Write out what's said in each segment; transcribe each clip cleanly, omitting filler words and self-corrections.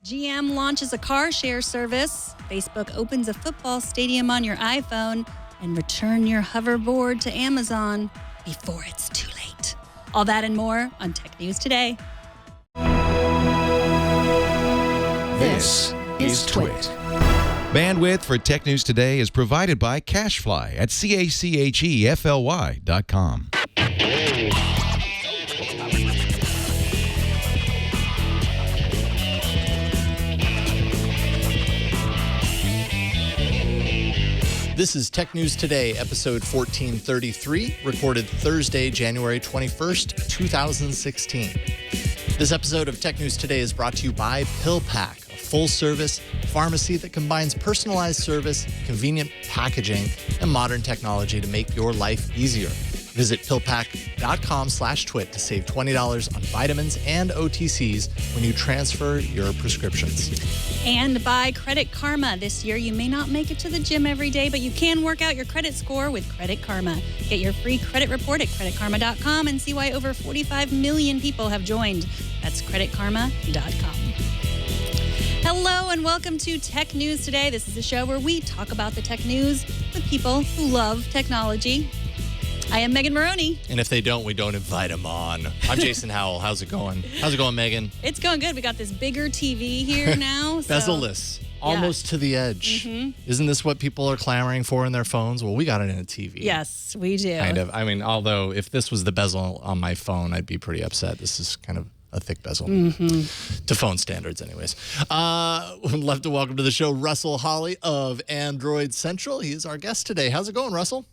GM launches a car share service. Facebook opens a football stadium on your iPhone. And return your hoverboard to Amazon before it's too late. All that and more on Tech News Today. This is Twit. Bandwidth for Tech News Today is provided by CashFly at CACHEFLY.com. This is Tech News Today, episode 1433, recorded Thursday, January 21st, 2016. This episode of Tech News Today is brought to you by PillPack, a full-service pharmacy that combines personalized service, convenient packaging, and modern technology to make your life easier. Visit pillpack.com/twit to save $20 on vitamins and OTCs when you transfer your prescriptions. And by Credit Karma. This year, you may not make it to the gym every day, but you can work out your credit score with Credit Karma. Get your free credit report at creditkarma.com and see why over 45 million people have joined. That's creditkarma.com. Hello and welcome to Tech News Today. This is a show where we talk about the tech news with people who love technology. I am Megan Morrone. And if they don't, we don't invite them on. I'm Jason Howell. How's it going? How's it going, Megan? It's going good. We got this bigger TV here now. Bezel-less. Almost to the edge. Mm-hmm. Isn't this what people are clamoring for in their phones? Well, we got it in a TV. Yes, we do. Kind of. I mean, although if this was the bezel on my phone, I'd be pretty upset. This is kind of a thick bezel. To phone standards, anyways. We'd love to welcome to the show Russell Hawley of Android Central. He is our guest today. How's it going, Russell?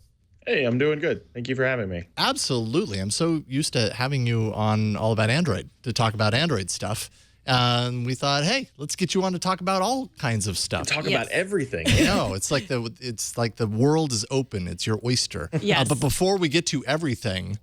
Hey, I'm doing good. Thank you for having me. Absolutely. I'm so used to having you on All About Android to talk about Android stuff. And we thought, hey, let's get you on to talk about all kinds of stuff. Talk about everything. I know. It's like the world is open. It's your oyster. Yes. But before we get to everything,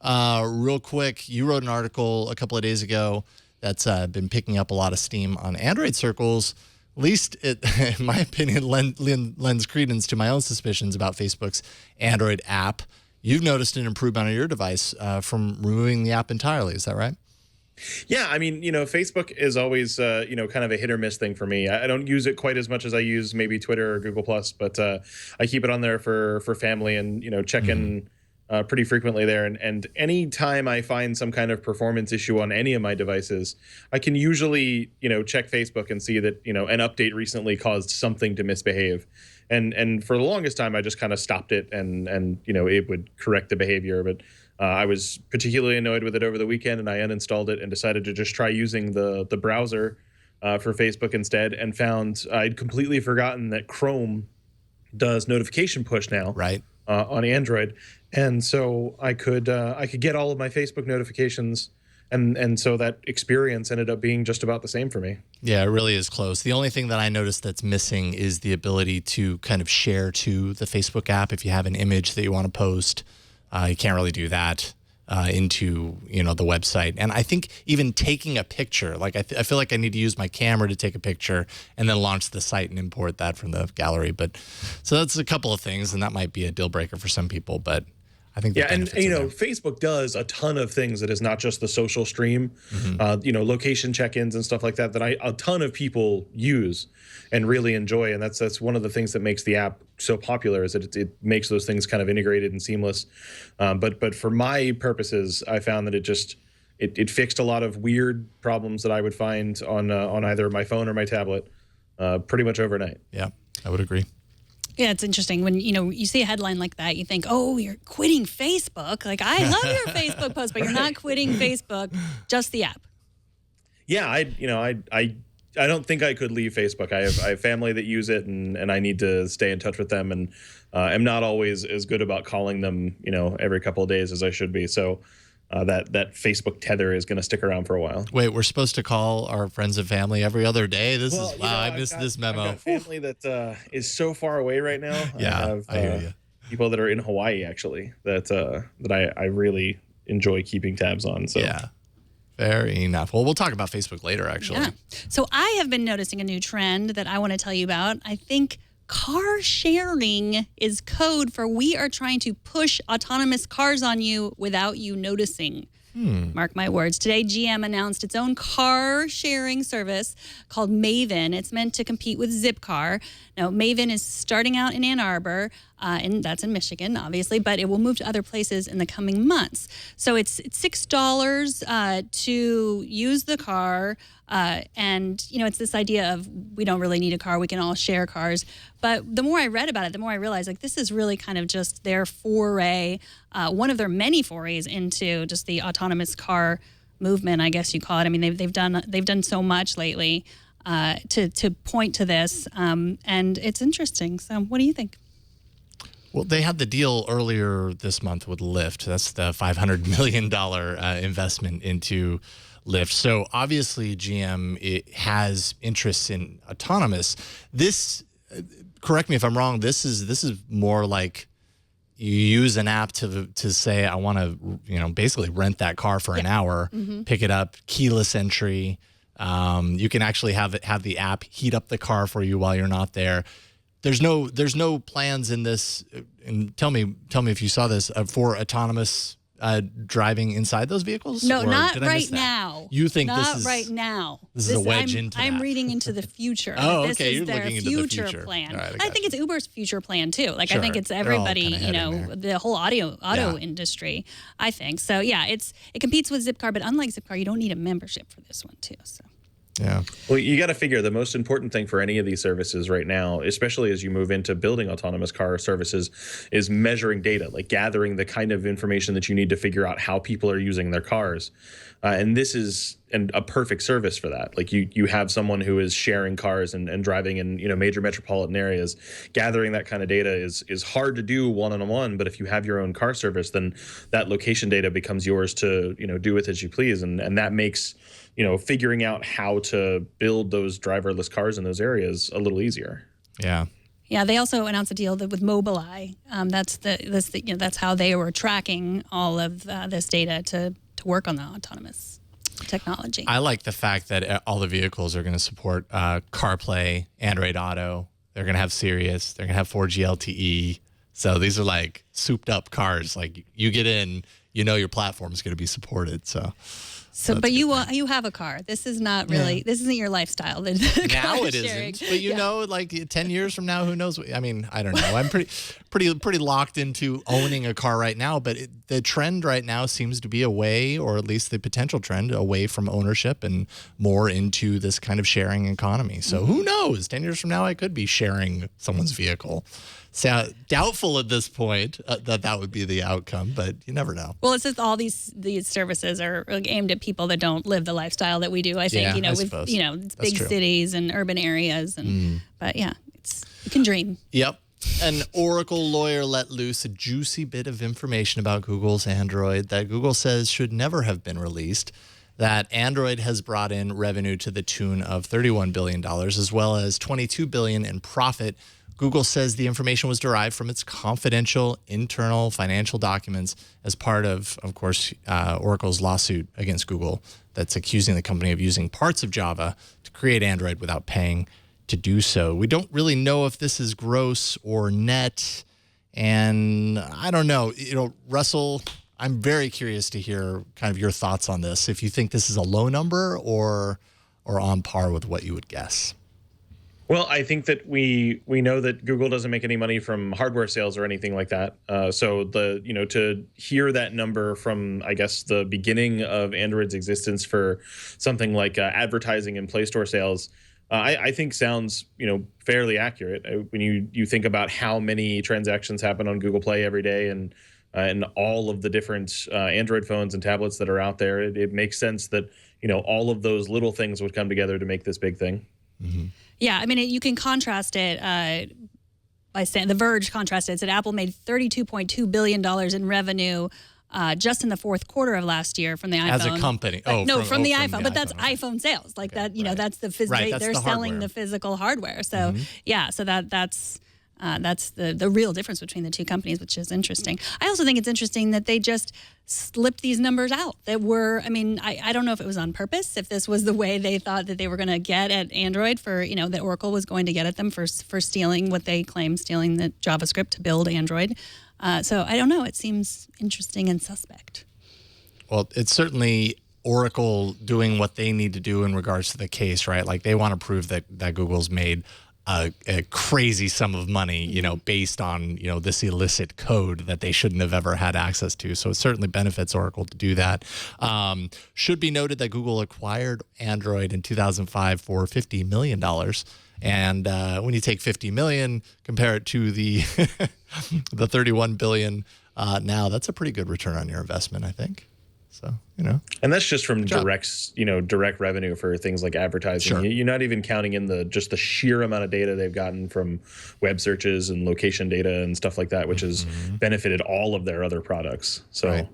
real quick, you wrote an article a couple of days ago that's been picking up a lot of steam on Android circles. At least, it, in my opinion, lends credence to my own suspicions about Facebook's Android app. You've noticed an improvement on your device from removing the app entirely. Is that right? Yeah, I mean, Facebook is always, kind of a hit or miss thing for me. I don't use it quite as much as I use maybe Twitter or Google+, but I keep it on there for family and, check in pretty frequently there. And any time I find some kind of performance issue on any of my devices, I can usually, check Facebook and see that, an update recently caused something to misbehave. And for the longest time, I just kind of stopped it and it would correct the behavior. But I was particularly annoyed with it over the weekend, and I uninstalled it and decided to just try using the browser for Facebook instead, and found I'd completely forgotten that Chrome does notification push now. Right. On Android, and so I could get all of my Facebook notifications, and so that experience ended up being just about the same for me. Yeah, it really is close. The only thing that I noticed that's missing is the ability to kind of share to the Facebook app. If you have an image that you want to post, you can't really do that into the website. And I think even taking a picture, like I feel like I need to use my camera to take a picture and then launch the site and import that from the gallery. But so that's a couple of things, and that might be a deal breaker for some people. But I think Facebook does a ton of things that is not just the social stream, location check-ins and stuff like that a ton of people use and really enjoy, and that's one of the things that makes the app so popular, is that it makes those things kind of integrated and seamless. But for my purposes, I found that it fixed a lot of weird problems that I would find on either my phone or my tablet pretty much overnight. Yeah, I would agree. Yeah, it's interesting when, you see a headline like that, you think, oh, you're quitting Facebook. Like, I love your Facebook post, but you're not quitting Facebook, just the app. Yeah, I don't think I could leave Facebook. I have family that use it, and I need to stay in touch with them, and I'm not always as good about calling them, every couple of days as I should be. So that Facebook tether is going to stick around for a while. Wait, we're supposed to call our friends and family every other day? I missed this memo. I've got family that is so far away right now. Yeah, I hear you. People that are in Hawaii, actually, that I really enjoy keeping tabs on. So. Yeah. Fair enough. Well, we'll talk about Facebook later, actually. Yeah. So I have been noticing a new trend that I want to tell you about. I think car sharing is code for we are trying to push autonomous cars on you without you noticing. Mark my words. Today, GM announced its own car sharing service called Maven. It's meant to compete with Zipcar. Now, Maven is starting out in Ann Arbor, and that's in Michigan, obviously, but it will move to other places in the coming months. So it's $6 to use the car. And, it's this idea of we don't really need a car. We can all share cars. But the more I read about it, the more I realized, this is really kind of just their foray, one of their many forays into just the autonomous car movement, I guess you call it. I mean, they've done so much lately to point to this, and it's interesting. So what do you think? Well, they had the deal earlier this month with Lyft. That's the $500 million investment into Lyft. So obviously GM has interests in autonomous. This, correct me if I'm wrong, this is more like you use an app to say, I want to, basically rent that car for an hour, pick it up, keyless entry. You can actually have the app heat up the car for you while you're not there. There's no plans in this, and tell me if you saw this, for autonomous driving inside those vehicles? No, or not did I right miss that? now. You think not this is right now? This is a wedge into that. I'm reading into the future. Oh, This okay. is You're their looking into the future plan. All right, I think it's Uber's future plan too. I Sure. think it's They're all everybody. kinda heading there. The whole auto industry. I think so. Yeah, it competes with Zipcar, but unlike Zipcar, you don't need a membership for this one too. So. Yeah. Well, you got to figure the most important thing for any of these services right now, especially as you move into building autonomous car services, is measuring data, like gathering the kind of information that you need to figure out how people are using their cars. And this is a perfect service for that. Like you have someone who is sharing cars and driving in major metropolitan areas. Gathering that kind of data is hard to do one-on-one, but if you have your own car service, then that location data becomes yours to do with as you please, and that makes figuring out how to build those driverless cars in those areas a little easier. Yeah. Yeah, they also announced a deal with Mobileye. That's how they were tracking all of this data to work on the autonomous technology. I like the fact that all the vehicles are going to support CarPlay, Android Auto. They're going to have Sirius. They're going to have 4G LTE. So these are like souped up cars. Like you get in, your platform is going to be supported. So, but you have a car. This is not really. This isn't your lifestyle. Now it isn't. But like 10 years from now, who knows? I mean, I don't know. I'm pretty locked into owning a car right now. But the trend right now seems to be away, or at least the potential trend away from ownership and more into this kind of sharing economy. So who knows? 10 years from now, I could be sharing someone's vehicle. So doubtful at this point that would be the outcome, but you never know. Well, it's just all these services are aimed at people that don't live the lifestyle that we do. I think I with suppose. big cities and urban areas, but yeah, you can dream. Yep. An Oracle lawyer let loose a juicy bit of information about Google's Android that Google says should never have been released. That Android has brought in revenue to the tune of $31 billion, as well as $22 billion in profit. Google says the information was derived from its confidential internal financial documents as part of course, Oracle's lawsuit against Google that's accusing the company of using parts of Java to create Android without paying to do so. We don't really know if this is gross or net, and I don't know. Russell, I'm very curious to hear kind of your thoughts on this. If you think this is a low number or on par with what you would guess. Well, I think that we know that Google doesn't make any money from hardware sales or anything like that. So to hear that number from, I guess, the beginning of Android's existence for something like advertising and Play Store sales, I think sounds fairly accurate. When you think about how many transactions happen on Google Play every day and all of the different Android phones and tablets that are out there, it makes sense that all of those little things would come together to make this big thing. Mm-hmm. Yeah, I mean, you can contrast it by saying The Verge contrasted. It said Apple made $32.2 billion in revenue just in the fourth quarter of last year from the iPhone. As a company. From the iPhone. But that's iPhone sales. Like that, that's the physical. They're selling the physical hardware. So so that's the real difference between the two companies, which is interesting. I also think it's interesting that they just slipped these numbers out that were, I don't know if it was on purpose, if this was the way they thought that they were going to get at Android for, that Oracle was going to get at them for stealing what they claim, stealing the JavaScript to build Android. So I don't know. It seems interesting and suspect. Well, it's certainly Oracle doing what they need to do in regards to the case, right? Like they want to prove that Google's made a crazy sum of money, you know, based on, you know, this illicit code that they shouldn't have ever had access to. So it certainly benefits Oracle to do that. Should be noted that Google acquired Android in 2005 for $50 million. And when you take 50 million, compare it to the the 31 billion now, that's a pretty good return on your investment, I think. So, you know, and that's just from direct revenue for things like advertising. Sure. You're not even counting in the sheer amount of data they've gotten from web searches and location data and stuff like that, which has benefited all of their other products. So, Right.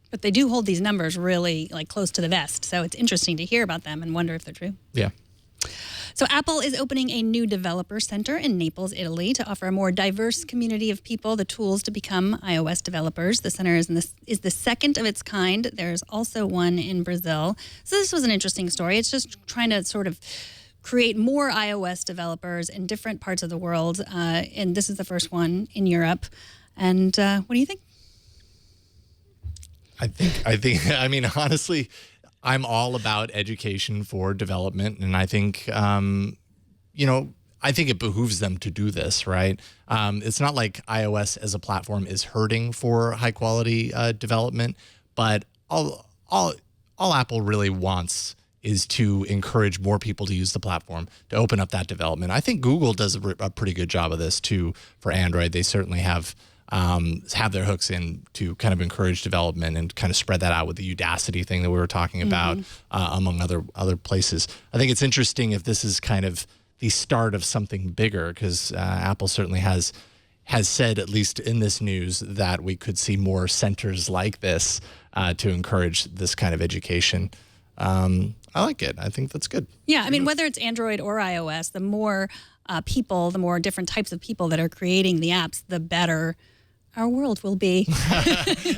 But they do hold these numbers really like close to the vest. So it's interesting to hear about them and wonder if they're true. Yeah. So Apple is opening a new developer center in Naples, Italy, to offer a more diverse community of people the tools to become iOS developers. The center is the second of its kind. There's also one in Brazil. So this was an interesting story. It's just trying to sort of create more iOS developers in different parts of the world. And this is the first one in Europe. And what do you think? I mean, honestly, I'm all about education for development, and I think, you know, I think it behooves them to do this, right? It's not like iOS as a platform is hurting for high quality development, but all Apple really wants is to encourage more people to use the platform, to open up that development. I think Google does a pretty good job of this too for Android. They certainly have their hooks in to kind of encourage development and kind of spread that out with the Udacity thing that we were talking about, among other places. I think it's interesting if this is kind of the start of something bigger, because Apple certainly has said, at least in this news, that we could see more centers like this to encourage this kind of education. I like it. I think that's good. Yeah, I mean, whether it's Android or iOS, the more people, the more different types of people that are creating the apps, the better our world will be.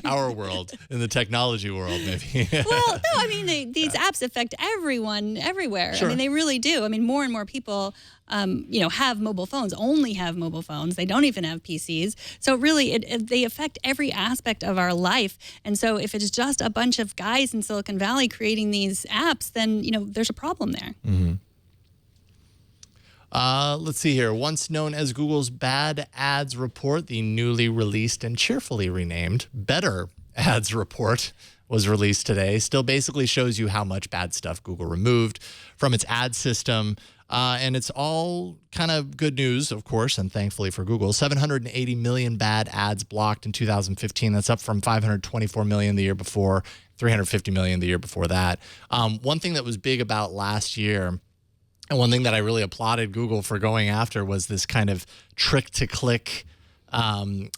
Our world, in the technology world, maybe. Well, no, I mean, these apps affect everyone, everywhere. Sure. I mean, they really do. I mean, more and more people, have mobile phones, only have mobile phones. They don't even have PCs. So really, they affect every aspect of our life. And so if it's just a bunch of guys in Silicon Valley creating these apps, then, there's a problem there. Mm-hmm. Let's see here. Once known as Google's Bad Ads Report, the newly released and cheerfully renamed Better Ads Report was released today. Still basically shows you how much bad stuff Google removed from its ad system. And it's all kind of good news, of course, and thankfully for Google. 780 million bad ads blocked in 2015. That's up from 524 million the year before, 350 million the year before that. One thing that was big about last year, and one thing that I really applauded Google for going after, was this kind of trick-to-click kind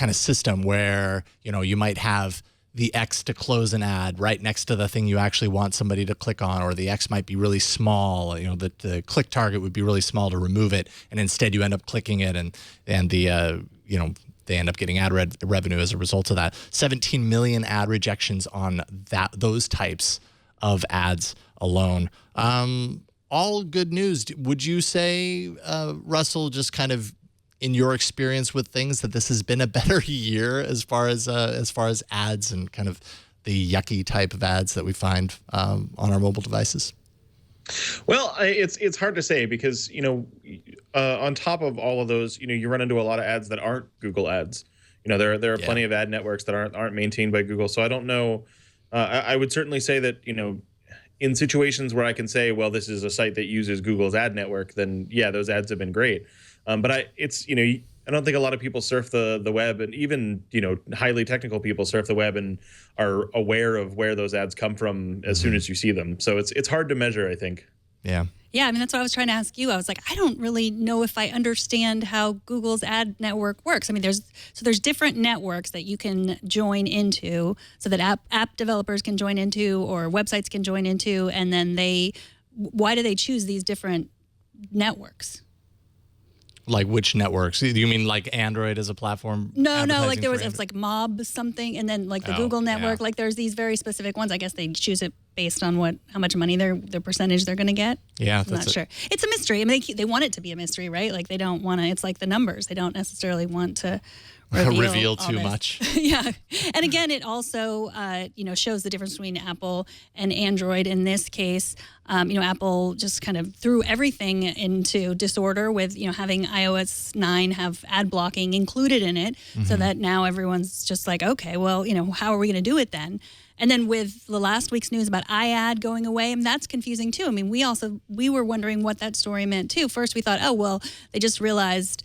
of system where, you might have the X to close an ad right next to the thing you actually want somebody to click on, or the X might be really small, the click target would be really small to remove it, and instead you end up clicking it, and the, they end up getting ad revenue as a result of that. 17 million ad rejections on those types of ads alone. All good news. Would you say, Russell, just kind of in your experience with things, that this has been a better year as far as ads and kind of the yucky type of ads that we find on our mobile devices? Well, it's hard to say because, on top of all of those, you run into a lot of ads that aren't Google ads. There are plenty of ad networks that aren't maintained by Google. So I don't know. I would certainly say that, in situations where I can say, well, this is a site that uses Google's ad network, then yeah, those ads have been great. But I don't think a lot of people surf the web, and even, highly technical people surf the web and are aware of where those ads come from as soon as you see them. So it's hard to measure, I think. Yeah. Yeah, I mean, that's what I was trying to ask you. I was like, I don't really know if I understand how Google's ad network works. I mean, there's different networks that you can join into, so that app developers can join into, or websites can join into, and then why do they choose these different networks? Like which networks? Do you mean like Android as a platform? No, like it was like Mob something, and then like the Google network. Yeah. Like there's these very specific ones. I guess they choose it based on how much money their percentage they're going to get. Yeah, I'm not sure. It's a mystery. I mean, they want it to be a mystery, right? Like they don't want to. It's like the numbers. They don't necessarily want to reveal too much. Yeah, and again, it also shows the difference between Apple and Android. In this case, Apple just kind of threw everything into disorder with having iOS 9 have ad blocking included in it, so that now everyone's just like, okay, well, how are we going to do it then? And then with the last week's news about iAd going away, and that's confusing too. I mean, we were wondering what that story meant too. First, we thought, oh well, they just realized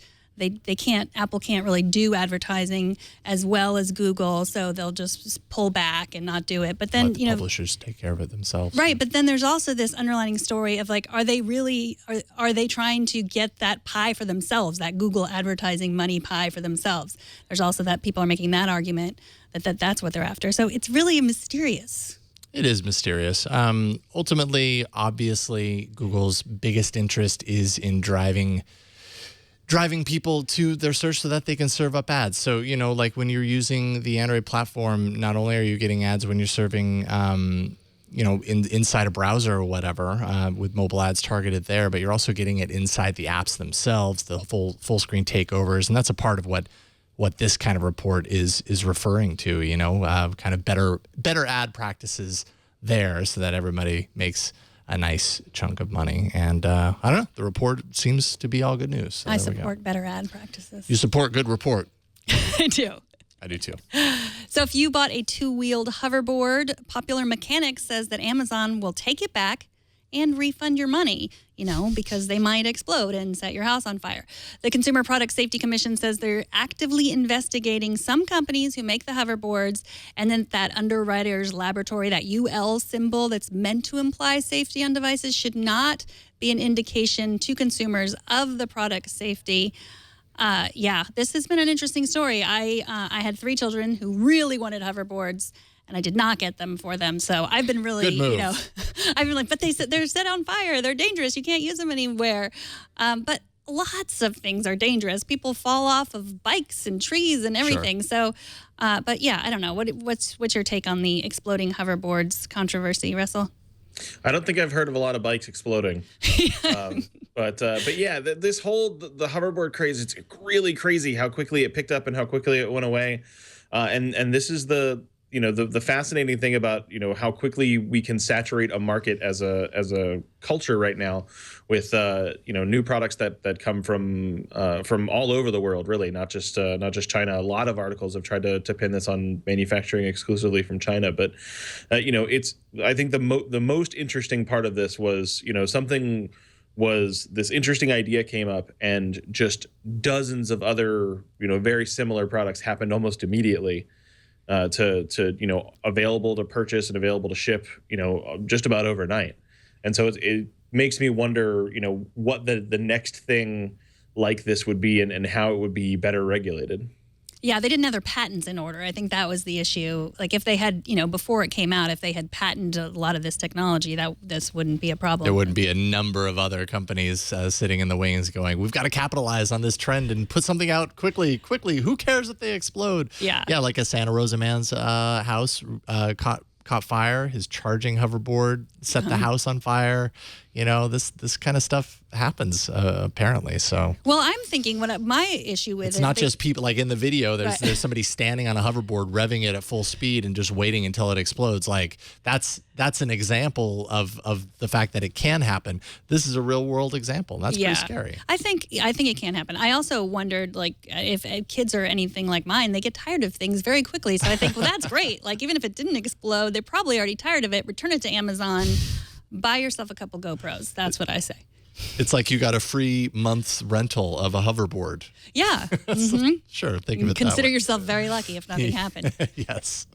Apple can't really do advertising as well as Google, so they'll just pull back and not do it. But then, let the publishers take care of it themselves. Right, but then there's also this underlining story of like, are they trying to get that pie for themselves, that Google advertising money pie for themselves? There's also that people are making that argument that's what they're after. So it's really mysterious. It is mysterious. Ultimately, obviously, Google's biggest interest is in driving people to their search so that they can serve up ads. So, like when you're using the Android platform, not only are you getting ads when you're serving, inside a browser or whatever, with mobile ads targeted there, but you're also getting it inside the apps themselves, the full screen takeovers. And that's a part of what this kind of report is referring to, kind of better ad practices there so that everybody makes a nice chunk of money. And I don't know, the report seems to be all good news. So I support better ad practices. You support good report. I do. I do too. So if you bought a two-wheeled hoverboard, Popular Mechanics says that Amazon will take it back and refund your money, because they might explode and set your house on fire. The Consumer Product Safety Commission says they're actively investigating some companies who make the hoverboards, and then that Underwriters Laboratory, that UL symbol that's meant to imply safety on devices, should not be an indication to consumers of the product safety. This has been an interesting story. I had 3 children who really wanted hoverboards, and I did not get them for them. So I've been really, I've been like, but they said they're set on fire. They're dangerous. You can't use them anywhere. But lots of things are dangerous. People fall off of bikes and trees and everything. Sure. So, I don't know. What's your take on the exploding hoverboards controversy, Russell? I don't think I've heard of a lot of bikes exploding. But yeah, this whole the hoverboard craze, it's really crazy how quickly it picked up and how quickly it went away. And this is the fascinating thing about how quickly we can saturate a market as a culture right now with new products that come from all over the world, really, not just China. A lot of articles have tried to pin this on manufacturing exclusively from China, but I think the most interesting part of this was this interesting idea came up, and just dozens of other very similar products happened almost immediately. To available to purchase and available to ship, just about overnight. And so it makes me wonder, what the next thing like this would be and how it would be better regulated. Yeah, they didn't have their patents in order. I think that was the issue. Like if they had, before it came out, if they had patented a lot of this technology, this wouldn't be a problem. There wouldn't be a number of other companies sitting in the wings going, we've got to capitalize on this trend and put something out quickly. Who cares if they explode? Yeah. Yeah, like a Santa Rosa man's house caught fire. His charging hoverboard set the house on fire. This kind of stuff happens apparently. So well, I'm thinking my issue with it's not just people like in the video. There's somebody standing on a hoverboard revving it at full speed and just waiting until it explodes. Like that's an example of the fact that it can happen. This is a real world example. And that's pretty scary. I think it can happen. I also wondered if kids are anything like mine, they get tired of things very quickly. So I think, well, that's great. Like even if it didn't explode, they're probably already tired of it. Return it to Amazon. Buy yourself a couple GoPros. That's what I say. It's like you got a free month's rental of a hoverboard. Yeah. Mm-hmm. Sure. Think of it Consider that way. yourself very lucky if nothing happened. Yes.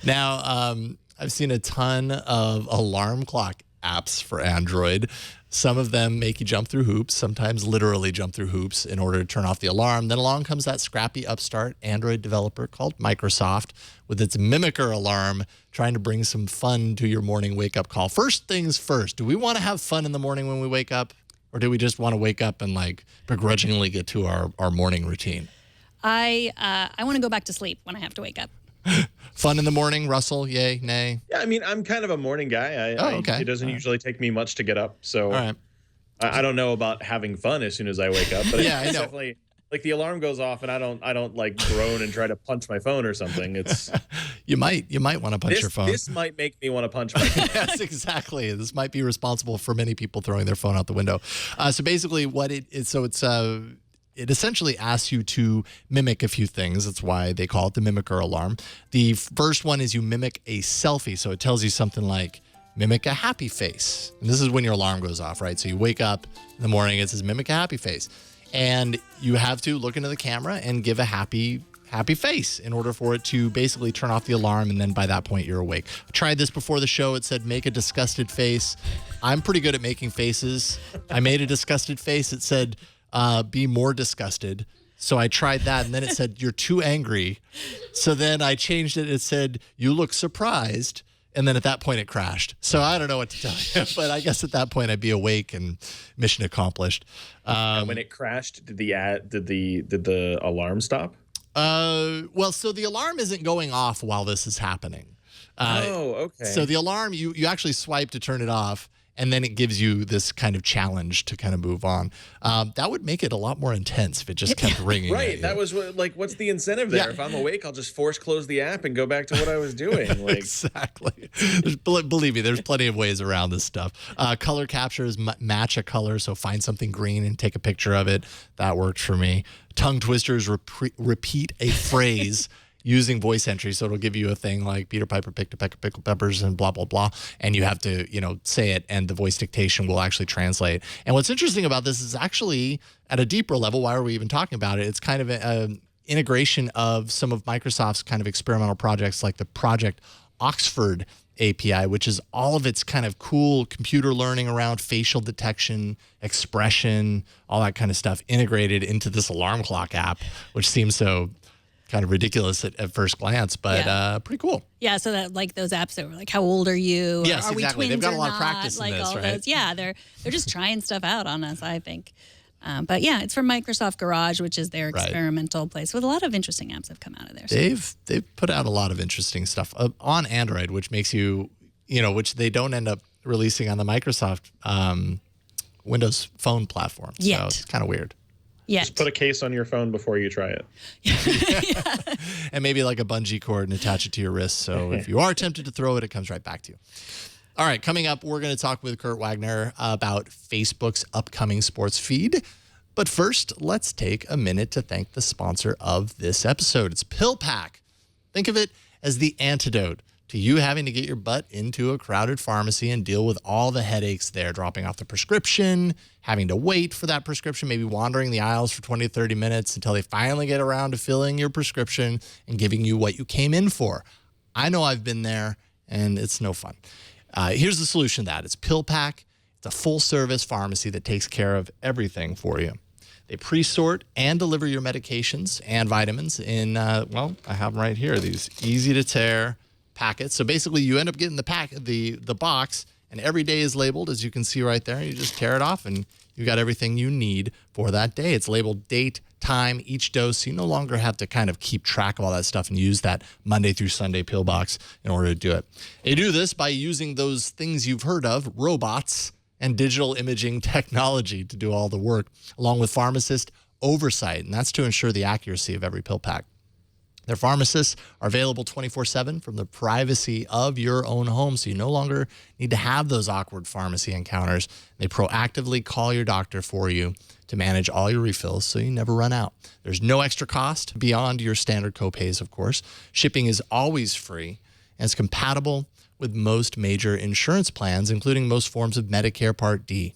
Now, I've seen a ton of alarm clock apps for Android. Some of them make you jump through hoops, sometimes literally jump through hoops in order to turn off the alarm. Then along comes that scrappy upstart Android developer called Microsoft with its Mimicker alarm, trying to bring some fun to your morning wake-up call. First things first, do we want to have fun in the morning when we wake up? Or do we just want to wake up and begrudgingly get to our morning routine? I want to go back to sleep when I have to wake up. Fun in the morning, Russell? Yay, nay? Yeah, I mean, I'm kind of a morning guy. Okay. It doesn't usually take me much to get up, so All right. I don't know about having fun as soon as I wake up. But Yeah, I it's know. definitely like the alarm goes off, and I don't like groan and try to punch my phone or something. It's You might want to punch your phone. This might make me want to punch my phone. Yes, exactly. This might be responsible for many people throwing their phone out the window. So basically, what it is, it essentially asks you to mimic a few things. That's why they call it the Mimicker alarm. The first one is you mimic a selfie. So it tells you something like, mimic a happy face. And this is when your alarm goes off, right? So you wake up in the morning, it says mimic a happy face. And you have to look into the camera and give a happy face in order for it to basically turn off the alarm. And then by that point, you're awake. I tried this before the show. It said, make a disgusted face. I'm pretty good at making faces. I made a disgusted face. It said, be more disgusted. So I tried that. And then it said, you're too angry. So then I changed it. It said, you look surprised. And then at that point, it crashed. So I don't know what to tell you. But I guess at that point, I'd be awake and mission accomplished. And when it crashed, did the alarm stop? Well, so the alarm isn't going off while this is happening. Okay. So the alarm, you actually swipe to turn it off, and then it gives you this kind of challenge to kind of move on. That would make it a lot more intense if it just kept ringing. Right. That was what's the incentive there? Yeah. If I'm awake, I'll just force close the app and go back to what I was doing. Like, Exactly. Believe me, there's plenty of ways around this stuff. Color captures, match a color. So find something green and take a picture of it. That worked for me. Tongue twisters, repeat a phrase using voice entry. So it'll give you a thing like Peter Piper picked a peck of pickled peppers and blah, blah, blah. And you have to, say it, and the voice dictation will actually translate. And what's interesting about this is actually at a deeper level, why are we even talking about it? It's kind of an integration of some of Microsoft's kind of experimental projects like the Project Oxford API, which is all of its kind of cool computer learning around facial detection, expression, all that kind of stuff integrated into this alarm clock app, which seems so kind of ridiculous at first glance, but pretty cool. Yeah, so that like those apps that were like, how old are you? Or, Yes, are we exactly. twins They've got or a lot of not? practice in like this, all right? Those, yeah, they're just trying stuff out on us, I think. But yeah, it's from Microsoft Garage, which is their experimental place with a lot of interesting apps have come out of there. So. They've put out a lot of interesting stuff on Android, which makes you, which they don't end up releasing on the Microsoft Windows Phone platform. Yet. So it's kind of weird. Yet. just put a case on your phone before you try it. And maybe like a bungee cord and attach it to your wrist. So if you are tempted to throw it, it comes right back to you. All right, coming up, we're going to talk with Kurt Wagner about Facebook's upcoming sports feed. But first, let's take a minute to thank the sponsor of this episode. It's PillPack. Think of it as the antidote to you having to get your butt into a crowded pharmacy and deal with all the headaches there, dropping off the prescription, having to wait for that prescription, maybe wandering the aisles for 20 to 30 minutes until they finally get around to filling your prescription and giving you what you came in for. I know I've been there, and it's no fun. Here's the solution to that. It's PillPack. It's a full-service pharmacy that takes care of everything for you. They pre-sort and deliver your medications and vitamins in, I have them right here, these easy-to-tear packets. So basically, you end up getting the box, and every day is labeled, as you can see right there. You just tear it off, and you got everything you need for that day. It's labeled date, time, each dose, so you no longer have to kind of keep track of all that stuff and use that Monday through Sunday pill box in order to do it. They do this by using those things you've heard of, robots and digital imaging technology to do all the work, along with pharmacist oversight, and that's to ensure the accuracy of every pill pack. Their pharmacists are available 24/7 from the privacy of your own home, so you no longer need to have those awkward pharmacy encounters. They proactively call your doctor for you to manage all your refills so you never run out. There's no extra cost beyond your standard copays, of course. Shipping is always free, and it's compatible with most major insurance plans, including most forms of Medicare Part D.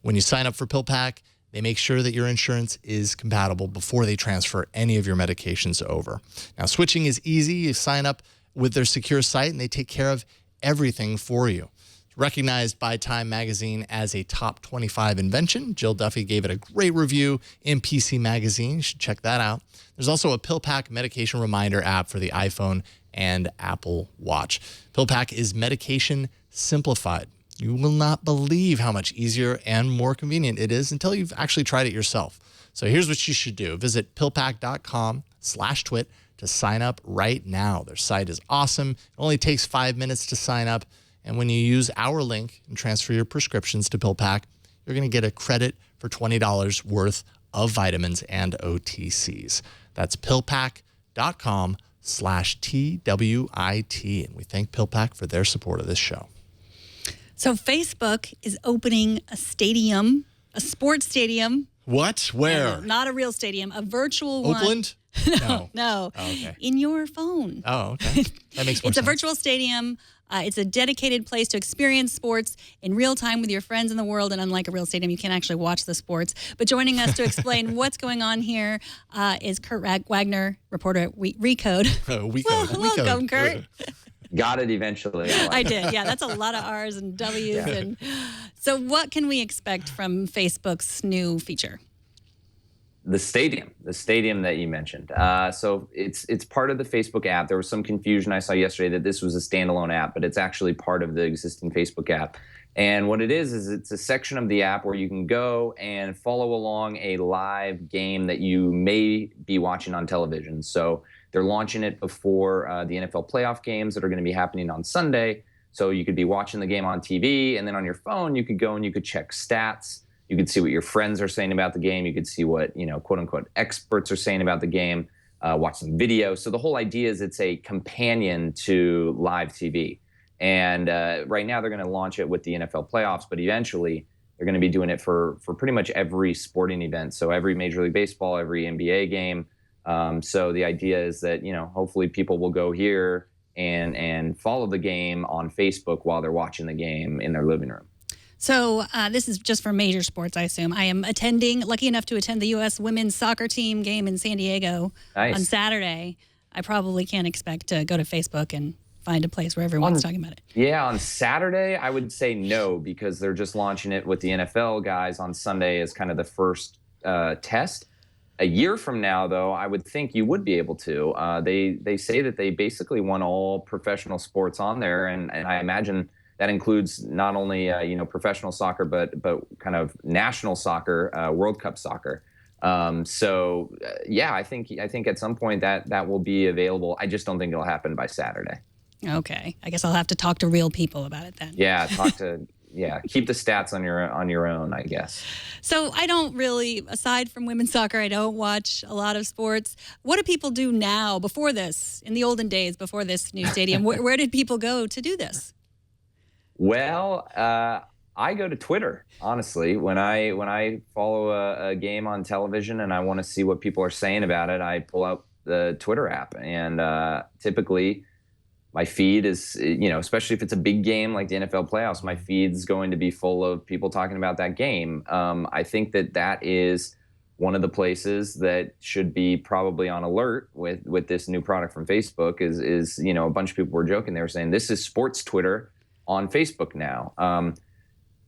When you sign up for PillPack, they make sure that your insurance is compatible before they transfer any of your medications over. Now, switching is easy. You sign up with their secure site, and they take care of everything for you. Recognized by Time Magazine as a top 25 invention. Jill Duffy gave it a great review in PC Magazine. You should check that out. There's also a PillPack medication reminder app for the iPhone and Apple Watch. PillPack is medication simplified. You will not believe how much easier and more convenient it is until you've actually tried it yourself. So here's what you should do. Visit pillpack.com/twit to to sign up right now. Their site is awesome. It only takes 5 minutes to sign up. And when you use our link and transfer your prescriptions to PillPack, you're going to get a credit for $20 worth of vitamins and OTCs. That's pillpack.com/TWIT. And we thank PillPack for their support of this show. So Facebook is opening a stadium, a sports stadium. What? Where? Not a real stadium, a virtual one. Oakland? No. Oh, okay. In your phone. Oh, okay. That makes more It's sense. a virtual stadium. It's a dedicated place to experience sports in real time with your friends in the world. And unlike a real stadium, you can't actually watch the sports. But joining us to explain what's going on here is Kurt Wagner, reporter at Recode. Welcome, Welcome, Kurt. Got it eventually. I did. Yeah, that's a lot of R's and W's. Yeah. And so what can we expect from Facebook's new feature? The stadium that you mentioned. So it's part of the Facebook app. There was some confusion I saw yesterday that this was a standalone app, but it's actually part of the existing Facebook app. And what it is it's a section of the app where you can go and follow along a live game that you may be watching on television. So they're launching it before the NFL playoff games that are going to be happening on Sunday. So you could be watching the game on TV, and then on your phone, you could go and you could check stats. You could see what your friends are saying about the game. You could see what, quote unquote, experts are saying about the game, watch some video. So the whole idea is it's a companion to live TV. And right now they're going to launch it with the NFL playoffs, but eventually they're going to be doing it for pretty much every sporting event. So every Major League Baseball, every NBA game. So the idea is that, hopefully people will go here and follow the game on Facebook while they're watching the game in their living room. So this is just for major sports, I assume. I am lucky enough to attend the U.S. women's soccer team game in San Diego on Saturday. I probably can't expect to go to Facebook and find a place where everyone's talking about it. Yeah, on Saturday, I would say no, because they're just launching it with the NFL guys on Sunday as kind of the first test. A year from now, though, I would think you would be able to. They say that they basically want all professional sports on there, and I imagine that includes not only professional soccer, but kind of national soccer, World Cup soccer. I think at some point that will be available. I just don't think it'll happen by Saturday. Okay, I guess I'll have to talk to real people about it then. Yeah, keep the stats on your own, I guess. So I don't really, aside from women's soccer, I don't watch a lot of sports. What do people do now, before this, in the olden days, before this new stadium? Where did people go to do this? Well, I go to Twitter, honestly. When I follow a game on television and I want to see what people are saying about it, I pull out the Twitter app. And typically my feed is, especially if it's a big game like the NFL playoffs, my feed's going to be full of people talking about that game. I think that is one of the places that should be probably on alert with this new product from Facebook is a bunch of people were joking. They were saying, this is sports Twitter on Facebook now.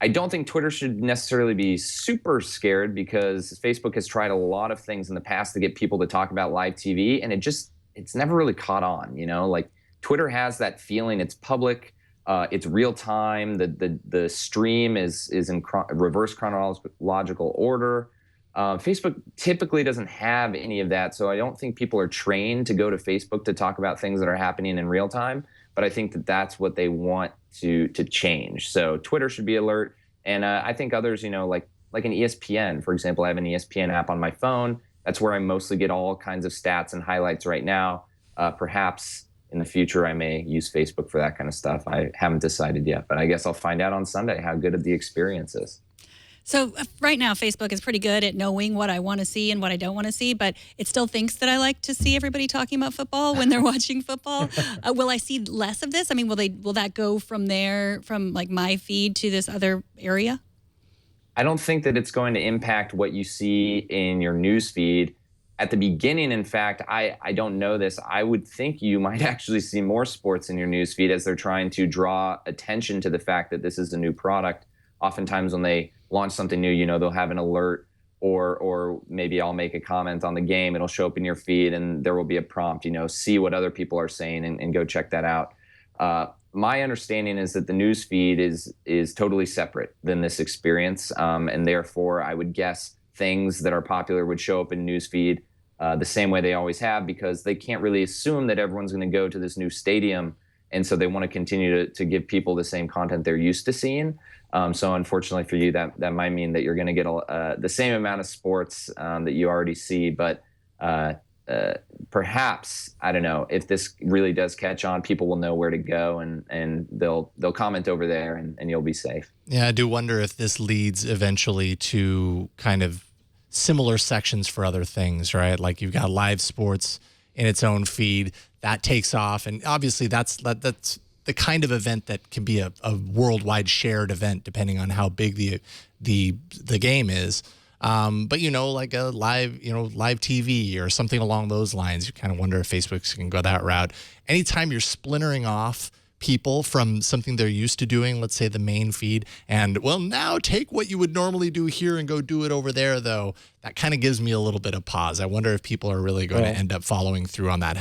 I don't think Twitter should necessarily be super scared, because Facebook has tried a lot of things in the past to get people to talk about live TV, and it's never really caught on. Like Twitter has that feeling. It's public, it's real time. The stream is in reverse chronological order. Facebook typically doesn't have any of that, so I don't think people are trained to go to Facebook to talk about things that are happening in real time. But I think that's what they want to change. So Twitter should be alert, and I think others, like an ESPN, for example. I have an ESPN app on my phone. That's where I mostly get all kinds of stats and highlights right now. Perhaps in the future I may use Facebook for that kind of stuff. I haven't decided yet, but I guess I'll find out on Sunday how good of the experience is. So right now, Facebook is pretty good at knowing what I want to see and what I don't want to see, but it still thinks that I like to see everybody talking about football when they're watching football. Will I see less of this? I mean, will that go from like my feed to this other area? I don't think that it's going to impact what you see in your news feed. At the beginning, in fact, I don't know this. I would think you might actually see more sports in your news feed as they're trying to draw attention to the fact that this is a new product. Oftentimes when they launch something new, they'll have an alert, or maybe I'll make a comment on the game. It'll show up in your feed and there will be a prompt, see what other people are saying and go check that out. My understanding is that the news feed is totally separate than this experience. And therefore I would guess things that are popular would show up in news feed. the same way they always have, because they can't really assume that everyone's going to go to this new stadium. And so they want to continue to give people the same content they're used to seeing. So unfortunately for you, that might mean that you're going to get the same amount of sports that you already see. But perhaps, I don't know, if this really does catch on, people will know where to go, and they'll comment over there, and you'll be safe. Yeah, I do wonder if this leads eventually to kind of similar sections for other things, right? Like you've got live sports in its own feed that takes off, and obviously that's the kind of event that can be a worldwide shared event depending on how big the game is. But like a live TV or something along those lines, you kind of wonder if Facebook can go that route. Anytime you're splintering off people from something they're used to doing, let's say the main feed, and now take what you would normally do here and go do it over there, though, that kind of gives me a little bit of pause. I wonder if people are really going to end up following through on that,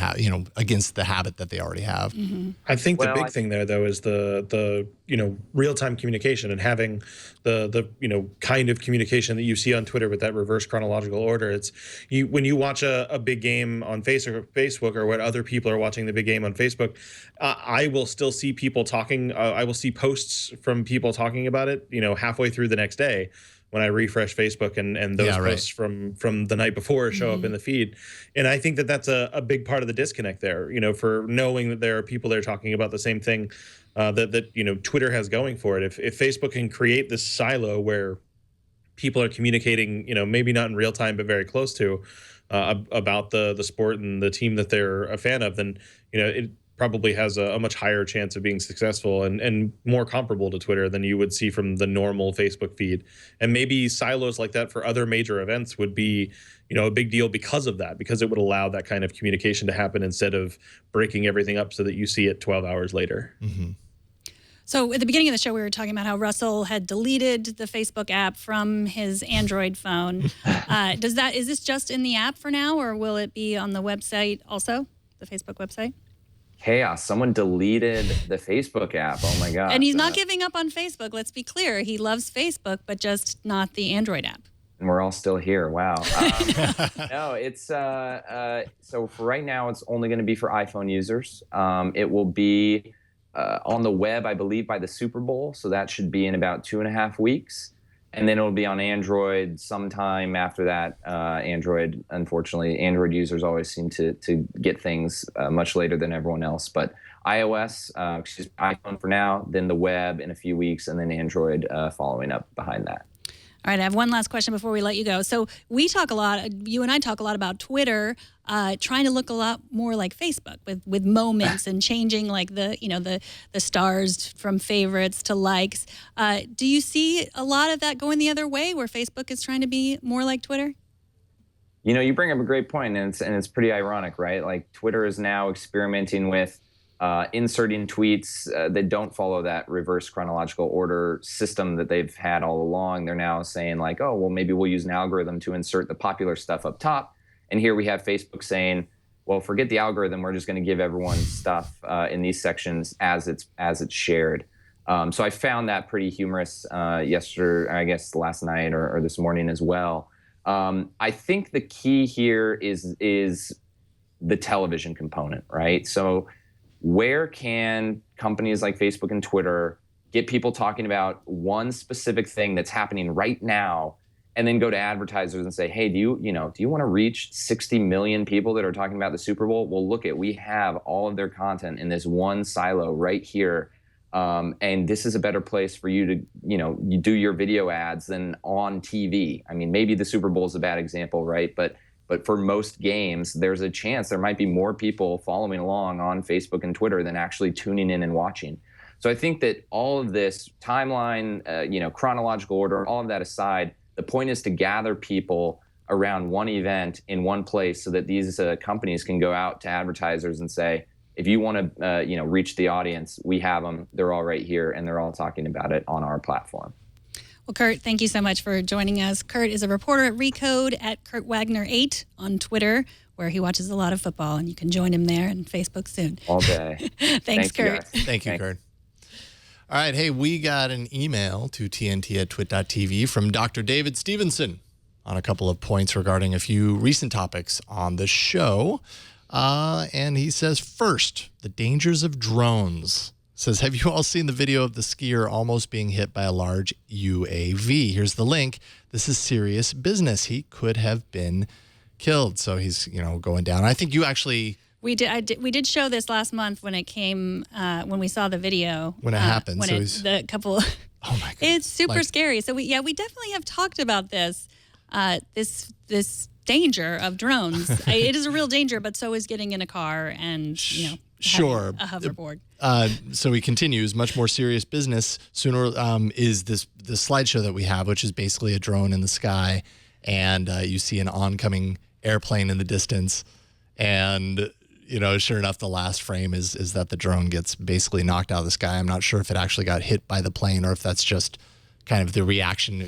against the habit that they already have. Mm-hmm. I think the big thing there, though, is the real-time communication, and having the kind of communication that you see on Twitter with that reverse chronological order. It's when you watch a big game on Facebook, or when other people are watching the big game on Facebook, I will still see people talking. I will see posts from people talking about it, halfway through the next day, when I refresh Facebook, and those posts from the night before show up in the feed. And I think that that's a big part of the disconnect there, for knowing that there are people there talking about the same thing that Twitter has going for it. If Facebook can create this silo where people are communicating, maybe not in real time, but very close to, about the sport and the team that they're a fan of, then, it probably has a much higher chance of being successful and more comparable to Twitter than you would see from the normal Facebook feed. And maybe silos like that for other major events would be, a big deal because of that, because it would allow that kind of communication to happen instead of breaking everything up so that you see it 12 hours later. Mm-hmm. So at the beginning of the show, we were talking about how Russell had deleted the Facebook app from his Android phone. Is this just in the app for now, or will it be on the website also, the Facebook website? Chaos. Someone deleted the Facebook app. Oh my God. And he's not giving up on Facebook. Let's be clear. He loves Facebook, but just not the Android app. And we're all still here. Wow. No, it's so for right now, it's only going to be for iPhone users. It will be on the web, I believe, by the Super Bowl. So that should be in about 2.5 weeks. And then it'll be on Android sometime after that. Unfortunately, Android users always seem to get things much later than everyone else. But iOS, iPhone for now, then the web in a few weeks, and then Android following up behind that. All right, I have one last question before we let you go. So we talk a lot, you and I talk a lot about Twitter trying to look a lot more like Facebook with moments and changing like the stars from favorites to likes. Do you see a lot of that going the other way, where Facebook is trying to be more like Twitter? You bring up a great point, and it's pretty ironic, right? Like Twitter is now experimenting with inserting tweets that don't follow that reverse chronological order system that they've had all along. They're now saying like, oh, well, maybe we'll use an algorithm to insert the popular stuff up top. And here we have Facebook saying, well, forget the algorithm. We're just going to give everyone stuff in these sections as it's shared. So I found that pretty humorous yesterday, I guess last night or this morning as well. I think the key here is the television component, right? So where can companies like Facebook and Twitter get people talking about one specific thing that's happening right now, and then go to advertisers and say, hey, do you want to reach 60 million people that are talking about the Super Bowl? Well, we have all of their content in this one silo right here. And this is a better place for you to, you do your video ads than on TV. I mean, maybe the Super Bowl is a bad example, right? But for most games, there's a chance there might be more people following along on Facebook and Twitter than actually tuning in and watching. So I think that all of this timeline, chronological order, all of that aside, the point is to gather people around one event in one place so that these companies can go out to advertisers and say, if you want to, reach the audience, we have them. They're all right here, and they're all talking about it on our platform. Well, Kurt, thank you so much for joining us. Kurt is a reporter at Recode at Kurt Wagner 8 on Twitter, where he watches a lot of football, and you can join him there and Facebook soon. All day. Thanks, Kurt. Thank you, Kurt. All right. Hey, we got an email to TNT@twit.tv from Dr. David Stevenson. on a couple of points regarding a few recent topics on the show. And he says, first, the dangers of drones. Says, have you all seen the video of the skier almost being hit by a large UAV? Here's the link. This is serious business. He could have been killed. So he's, going down. I think you actually... We did show this last month when it came, when we saw the video. When it happened. When the couple... Oh, my God. It's super scary. So we definitely have talked about this, this danger of drones. It is a real danger, but so is getting in a car and, sure, a hoverboard. So he continues, much more serious business sooner is the slideshow that we have, which is basically a drone in the sky, and you see an oncoming airplane in the distance, and sure enough, the last frame is that the drone gets basically knocked out of the sky. I'm not sure if it actually got hit by the plane or if that's just kind of the reaction,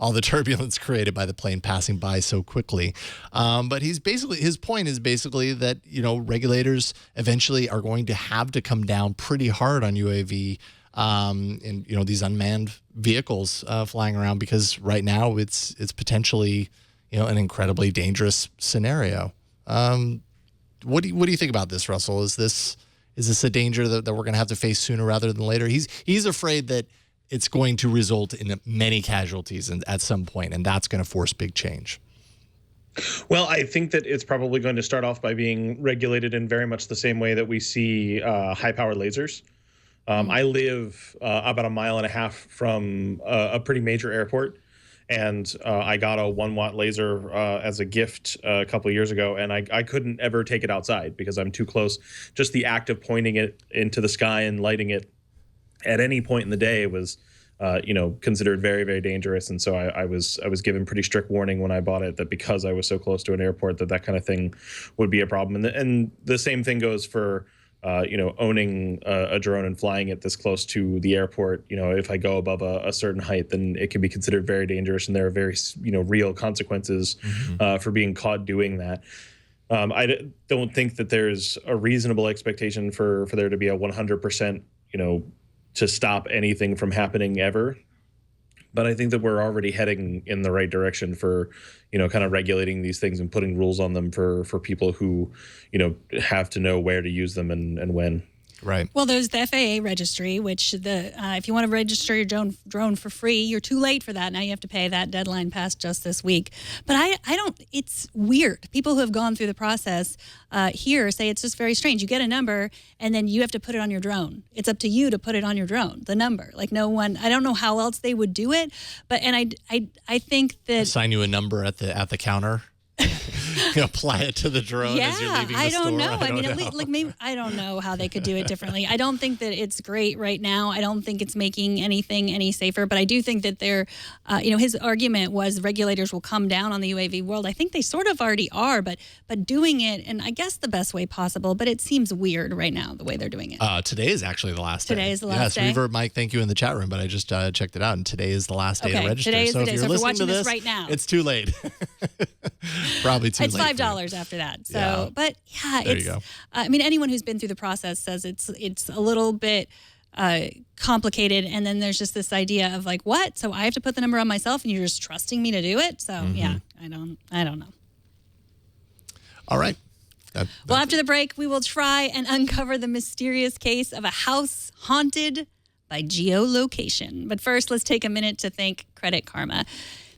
all the turbulence created by the plane passing by so quickly. But his point is basically that, regulators eventually are going to have to come down pretty hard on UAV and, these unmanned vehicles flying around, because right now it's potentially, an incredibly dangerous scenario. What do you think about this, Russell? Is this a danger that we're going to have to face sooner rather than later? He's afraid that it's going to result in many casualties at some point, and that's going to force big change. Well, I think that it's probably going to start off by being regulated in very much the same way that we see high-powered lasers. I live about a mile and a half from a pretty major airport, and I got a 1-watt laser as a gift a couple of years ago, and I couldn't ever take it outside because I'm too close. Just the act of pointing it into the sky and lighting it at any point in the day was, considered very, very dangerous. And so I was given pretty strict warning when I bought it that because I was so close to an airport that kind of thing would be a problem. And the same thing goes for, owning a drone and flying it this close to the airport. If I go above a certain height, then it can be considered very dangerous. And there are very, real consequences for being caught doing that. I don't think that there's a reasonable expectation for there to be a 100%, to stop anything from happening ever. But I think that we're already heading in the right direction for, kind of regulating these things and putting rules on them for people who, have to know where to use them and when. Right. Well, there's the FAA registry, which if you want to register your drone for free, you're too late for that. Now you have to pay. That deadline passed just this week. But I don't. It's weird. People who have gone through the process here say it's just very strange. You get a number, and then you have to put it on your drone. It's up to you to put it on your drone. The number, like no one. I don't know how else they would do it. But I think that assign you a number at the counter. Apply it to the drone as you're leaving the store. I don't know. Maybe I don't know how they could do it differently. I don't think that it's great right now. I don't think it's making anything any safer. But I do think that his argument was regulators will come down on the UAV world. I think they sort of already are, but doing it, and I guess the best way possible. But it seems weird right now the way they're doing it. Today is actually the last day. Today is the last day. Yes, Reverb Mike, thank you in the chat room. But I just checked it out, and today is the last day to register. Today is so the day. If you're So if you're listening watching to this right now, it's too late. Probably too it's late. $5 after that. So, Yeah. but yeah, There you go. Anyone who's been through the process says it's a little bit complicated, and then there's just this idea of like, what? So I have to put the number on myself, and you're just trusting me to do it? So yeah, I don't know. All right. Well, after the break, we will try and uncover the mysterious case of a house haunted by geolocation. But first, let's take a minute to thank Credit Karma.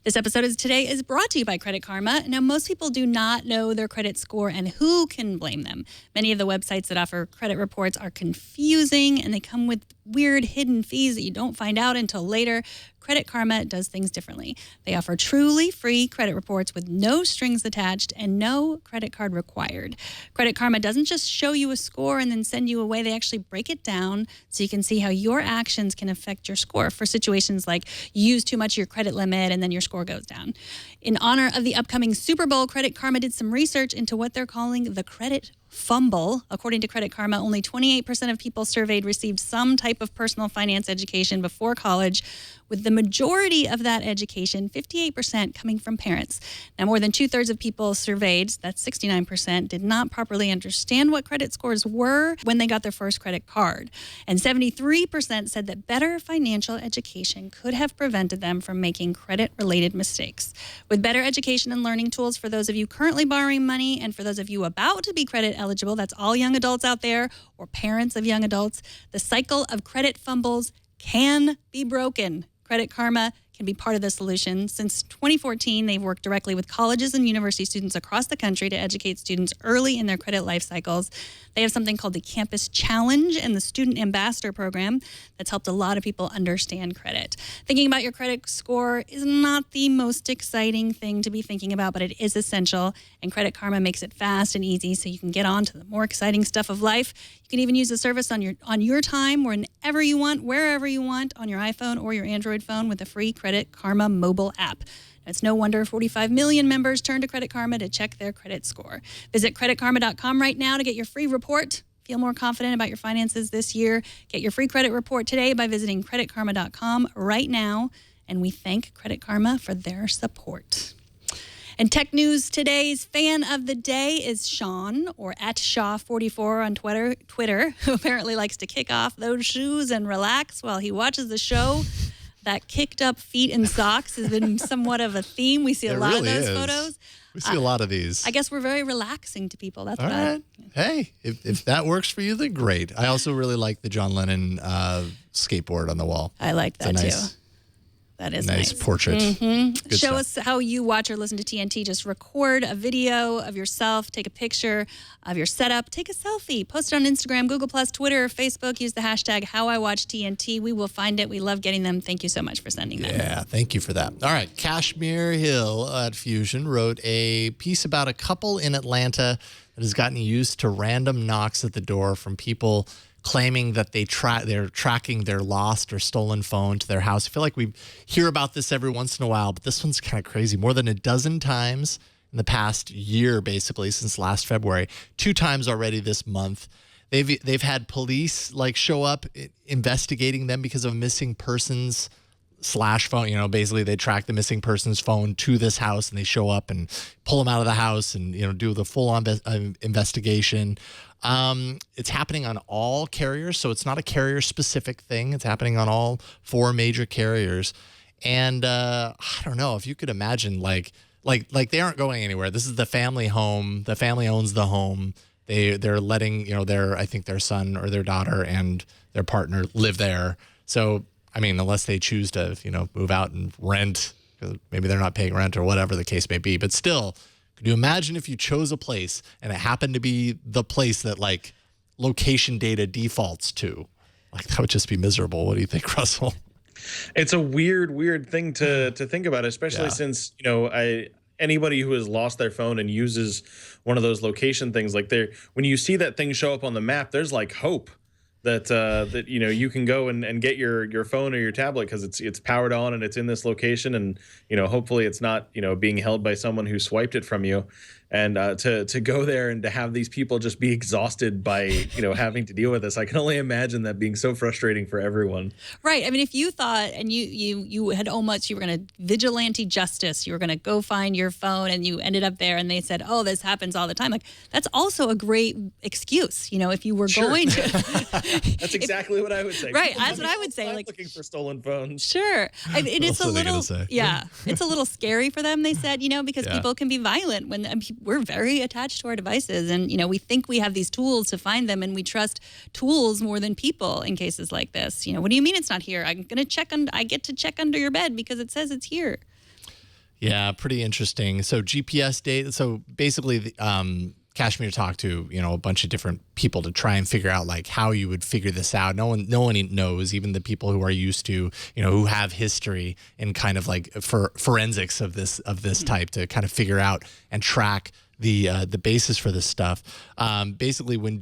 This episode today is brought to you by Credit Karma. Now, most people do not know their credit score, and who can blame them? Many of the websites that offer credit reports are confusing, and they come with weird hidden fees that you don't find out until later. Credit Karma does things differently. They offer truly free credit reports with no strings attached and no credit card required. Credit Karma doesn't just show you a score and then send you away. They actually break it down so you can see how your actions can affect your score for situations like you use too much of your credit limit and then your score goes down. In honor of the upcoming Super Bowl, Credit Karma did some research into what they're calling the credit fumble. According to Credit Karma, only 28% of people surveyed received some type of personal finance education before college, with the majority of that education, 58%, coming from parents. Now, more than 2/3 of people surveyed, that's 69%, did not properly understand what credit scores were when they got their first credit card. And 73% said that better financial education could have prevented them from making credit-related mistakes. With better education and learning tools for those of you currently borrowing money and for those of you about to be credit eligible, that's all young adults out there or parents of young adults, the cycle of credit fumbles can be broken. Credit Karma can be part of the solution. Since 2014, they've worked directly with colleges and university students across the country to educate students early in their credit life cycles. They have something called the Campus Challenge and the Student Ambassador Program that's helped a lot of people understand credit. Thinking about your credit score is not the most exciting thing to be thinking about, but it is essential, and Credit Karma makes it fast and easy so you can get on to the more exciting stuff of life. You can even use the service on your time, whenever you want, wherever you want, on your iPhone or your Android phone with a free Credit Karma mobile app. It's no wonder 45 million members turn to Credit Karma to check their credit score. Visit creditkarma.com right now to get your free report. Feel more confident about your finances this year. Get your free credit report today by visiting creditkarma.com right now. And we thank Credit Karma for their support. And Tech News Today's fan of the day is Sean, or at Shaw44 on Twitter, who apparently likes to kick off those shoes and relax while he watches the show. That kicked up feet and socks has been somewhat of a theme. We see a lot of those photos. We see a lot of these. I guess we're very relaxing to people. That's all right. Hey, if that works for you, then great. I also really like the John Lennon skateboard on the wall. I like that too. That is nice. Portrait. Mm-hmm. Show us how you watch or listen to TNT. Just record a video of yourself, take a picture of your setup, take a selfie, post it on Instagram, Google+, Twitter, Facebook. Use the hashtag HowIWatchTNT. We will find it. We love getting them. Thank you so much for sending them. Yeah, thank you for that. All right, Kashmir Hill at Fusion wrote a piece about a couple in Atlanta that has gotten used to random knocks at the door from people claiming that they're tracking their lost or stolen phone to their house. I feel like we hear about this every once in a while, but this one's kind of crazy. More than a dozen times in the past year, basically, since last February. 2 times already this month. They've had police show up investigating them because of missing persons /phone. Basically they track the missing person's phone to this house, and they show up and pull them out of the house and do the full-on investigation. It's happening on all carriers, so it's not a carrier-specific thing. It's happening on all 4 major carriers. And I don't know if you could imagine, like they aren't going anywhere. This is the family home. The family owns the home. They're letting I think their son or their daughter and their partner live there. So I mean, unless they choose to move out and rent, because maybe they're not paying rent or whatever the case may be. But still, could you imagine if you chose a place and it happened to be the place that location data defaults to? That would just be miserable. What do you think, Russell? It's a weird thing to think about, especially since anybody who has lost their phone and uses one of those location things, when you see that thing show up on the map, there's hope that you can go and get your phone or your tablet because it's powered on and it's in this location, and hopefully it's not being held by someone who swiped it from you. And to go there and to have these people just be exhausted by having to deal with this, I can only imagine that being so frustrating for everyone. Right. I mean, if you thought and you had almost, you were going to vigilante justice, you were going to go find your phone, and you ended up there and they said, oh, this happens all the time. That's also a great excuse. If you were going to. That's exactly what I would say. Right. That's what I would say. Looking for stolen phones. Sure. It's a little. Yeah. It's a little scary for them. They said, because people can be violent when we're very attached to our devices, and we think we have these tools to find them, and we trust tools more than people in cases like this. What do you mean it's not here? I'm going to check I get to check under your bed because it says it's here. Yeah, pretty interesting. So GPS data. So basically, Kashmir talked to a bunch of different people to try and figure out how you would figure this out. No one knows, even the people who are used to who have history in kind of for forensics of this type, to kind of figure out and track the basis for this stuff. Basically, when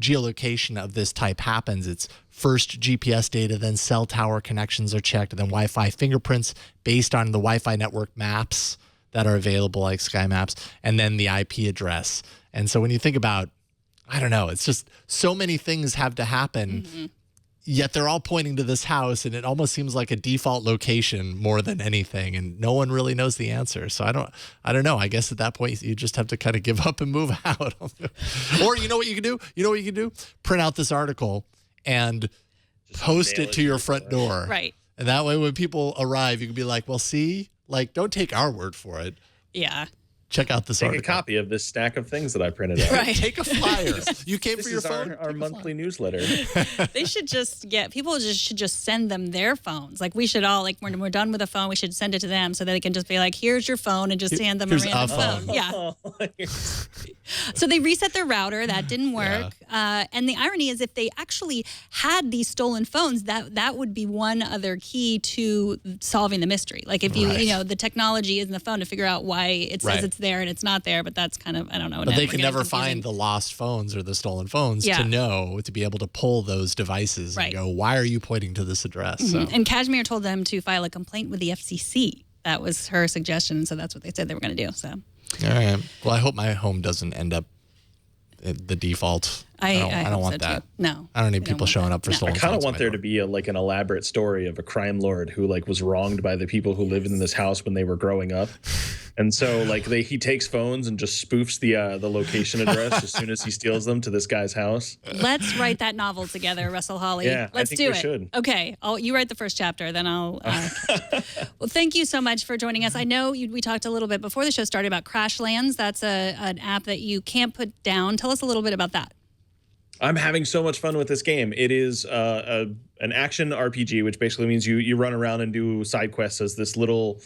geolocation of this type happens, it's first GPS data, then cell tower connections are checked, and then Wi-Fi fingerprints based on the Wi-Fi network maps that are available, like Sky Maps, and then the IP address. And so when you think about I don't know. It's just so many things have to happen, yet they're all pointing to this house, and it almost seems like a default location more than anything, and no one really knows the answer. So I don't know. I guess at that point you just have to kind of give up and move out. Or you know what you can do? Print out this article and just post it to your front door. Right. And that way when people arrive, you can be like, well, see, like, don't take our word for it. Yeah. Check out this article. Take a copy of this stack of things that I printed out. Right. Take a flyer. You came for your This is phone? our monthly newsletter. They should should just send them their phones. Like we should all, like when we're done with a phone, we should send it to them so that they can just be like, here's your phone, and just hand them a Here's random a phone. phone. Yeah. So they reset their router. That didn't work. And the irony is if they actually had these stolen phones, that would be one other key to solving the mystery. Like if you, the technology is in the phone to figure out why it says it's there and it's not there, but that's kind of, I don't know. But they can never find the lost phones or the stolen phones to be able to pull those devices and go, why are you pointing to this address? So. And Kashmir told them to file a complaint with the FCC. That was her suggestion, so that's what they said they were going to do. So. All right. Well, I hope my home doesn't end up the default. I don't want that. Too. No. I don't need people showing up for stolen phones. I kind of want there to be an elaborate story of a crime lord who was wronged by the people who lived in this house when they were growing up. And so he takes phones and just spoofs the location address as soon as he steals them to this guy's house. Let's write that novel together, Russell Hawley. Yeah, Let's I think do we it. should. Okay, you write the first chapter, then I'll. Well, thank you so much for joining us. I know we talked a little bit before the show started about Crashlands. That's an app that you can't put down. Tell us a little bit about that. I'm having so much fun with this game. It is an action RPG, which basically means you run around and do side quests as this little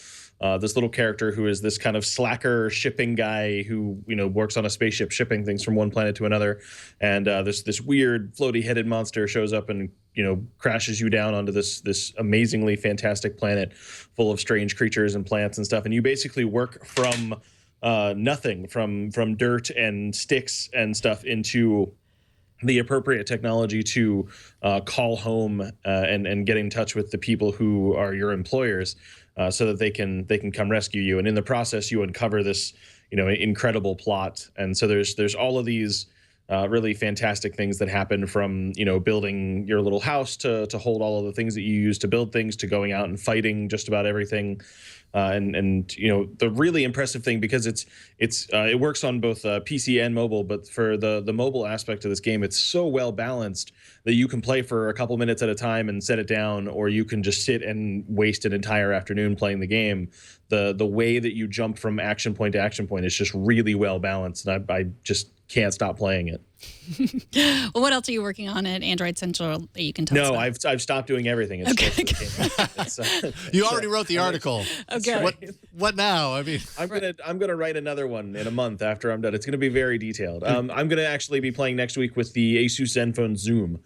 character who is this kind of slacker shipping guy who works on a spaceship shipping things from one planet to another. And this weird floaty headed monster shows up and crashes you down onto this amazingly fantastic planet full of strange creatures and plants and stuff. And you basically work from nothing, from dirt and sticks and stuff into the appropriate technology to call home and get in touch with the people who are your employers, so that they can come rescue you. And in the process, you uncover this incredible plot. And so there's all of these really fantastic things that happen, from building your little house to hold all of the things that you use to build things, to going out and fighting just about everything. And the really impressive thing, because it works on both PC and mobile, but for the mobile aspect of this game, it's so well balanced that you can play for a couple minutes at a time and set it down, or you can just sit and waste an entire afternoon playing the game. The way that you jump from action point to action point is just really well balanced, and I just can't stop playing it. Well, what else are you working on at Android Central that you can tell us about? I've stopped doing everything. You already wrote the article. Okay. What now? I mean, I'm gonna write another one in a month after I'm done. It's gonna be very detailed. I'm gonna actually be playing next week with the Asus ZenFone Zoom,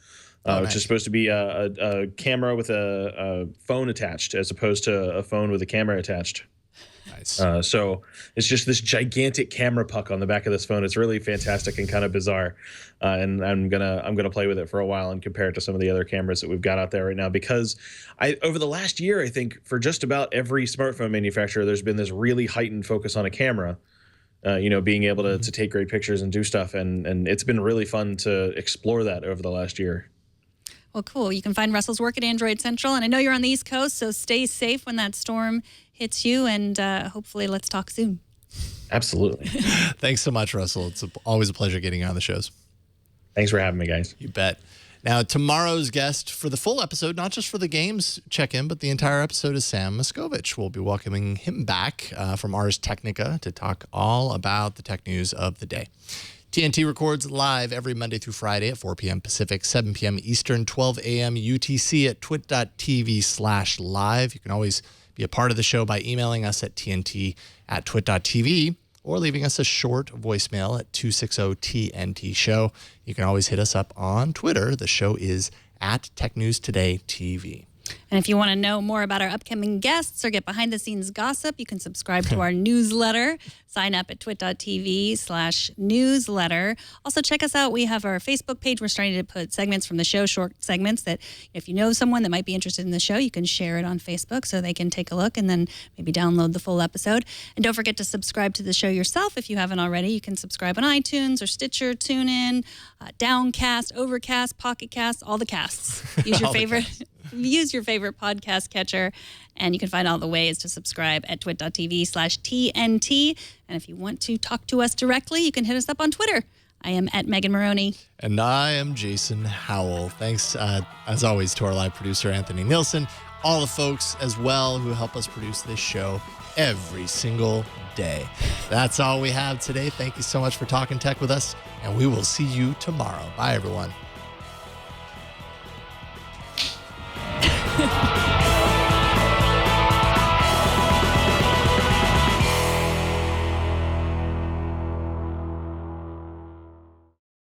which is supposed to be a camera with a phone attached, as opposed to a phone with a camera attached. Nice. So it's just this gigantic camera puck on the back of this phone. It's really fantastic and kind of bizarre. And I'm gonna play with it for a while and compare it to some of the other cameras that we've got out there right now. Because over the last year, I think for just about every smartphone manufacturer, there's been this really heightened focus on a camera. Being able to take great pictures and do stuff, and it's been really fun to explore that over the last year. Well, cool. You can find Russell's work at Android Central. And I know you're on the East Coast, so stay safe when that storm hits you. And hopefully let's talk soon. Absolutely. Thanks so much, Russell. It's always a pleasure getting you on the shows. Thanks for having me, guys. You bet. Now, tomorrow's guest for the full episode, not just for the games check-in, but the entire episode, is Sam Miskovich. We'll be welcoming him back from Ars Technica to talk all about the tech news of the day. TNT records live every Monday through Friday at 4 p.m. Pacific, 7 p.m. Eastern, 12 a.m. UTC at twit.tv/live. You can always be a part of the show by emailing us at tnt@twit.tv or leaving us a short voicemail at 260-TNT-SHOW. You can always hit us up on Twitter. The show is @TechNewsTodayTV. And if you want to know more about our upcoming guests or get behind-the-scenes gossip, you can subscribe to our newsletter. Sign up at twit.tv/newsletter. Also, check us out. We have our Facebook page. We're starting to put segments from the show, short segments that if you know someone that might be interested in the show, you can share it on Facebook so they can take a look and then maybe download the full episode. And don't forget to subscribe to the show yourself if you haven't already. You can subscribe on iTunes or Stitcher, TuneIn, Downcast, Overcast, Pocket Cast, all the casts. Use your favorite. Use your favorite podcast catcher, and you can find all the ways to subscribe at twit.tv/TNT. And if you want to talk to us directly, you can hit us up on Twitter. I am at Megan Morrone. And I am Jason Howell. Thanks, as always, to our live producer, Anthony Nielsen, all the folks as well who help us produce this show every single day. That's all we have today. Thank you so much for talking tech with us, and we will see you tomorrow. Bye, everyone.